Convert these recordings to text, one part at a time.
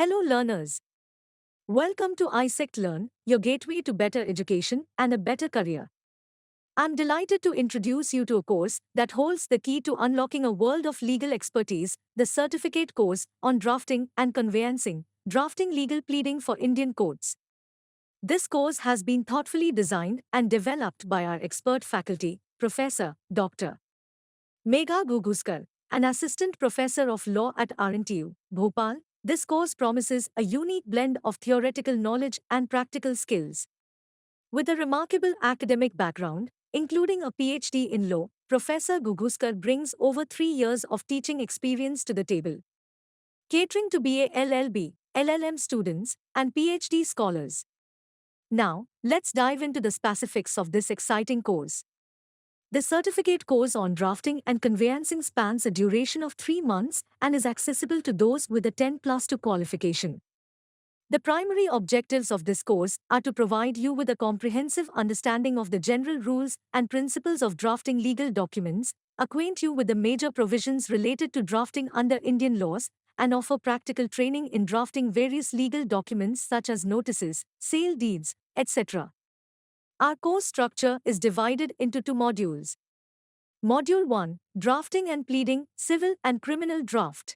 Hello learners. Welcome to iSect Learn, your gateway to better education and a better career. I'm delighted to introduce you to a course that holds the key to unlocking a world of legal expertise, the certificate course on drafting and conveyancing, drafting legal pleading for Indian courts. This course has been thoughtfully designed and developed by our expert faculty, Professor Dr. Megha Guguskar, an assistant professor of law at RNTU, Bhopal. This course promises a unique blend of theoretical knowledge and practical skills. With a remarkable academic background, including a PhD in law, Professor Guguskar brings over 3 years of teaching experience to the table, catering to BA LLB, LLM students, and PhD scholars. Now, let's dive into the specifics of this exciting course. The certificate course on drafting and conveyancing spans a duration of 3 months and is accessible to those with a 10+2 qualification. The primary objectives of this course are to provide you with a comprehensive understanding of the general rules and principles of drafting legal documents, acquaint you with the major provisions related to drafting under Indian laws, and offer practical training in drafting various legal documents such as notices, sale deeds, etc. Our course structure is divided into 2 modules. Module 1, Drafting and Pleading, Civil and Criminal Draft.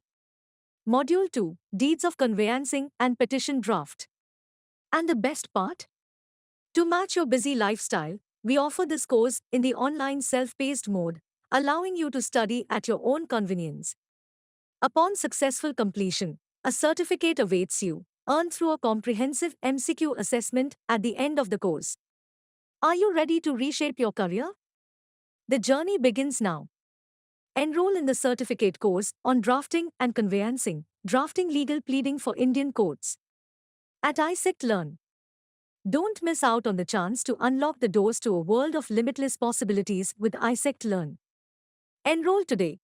Module 2, Deeds of Conveyancing and Petition Draft. And the best part? To match your busy lifestyle, we offer this course in the online self-paced mode, allowing you to study at your own convenience. Upon successful completion, a certificate awaits you, earned through a comprehensive MCQ assessment at the end of the course. Are you ready to reshape your career? The journey begins now. Enroll in the certificate course on drafting and conveyancing, drafting legal pleading for Indian courts. At iSect Learn. Don't miss out on the chance to unlock the doors to a world of limitless possibilities with iSect Learn. Enroll today.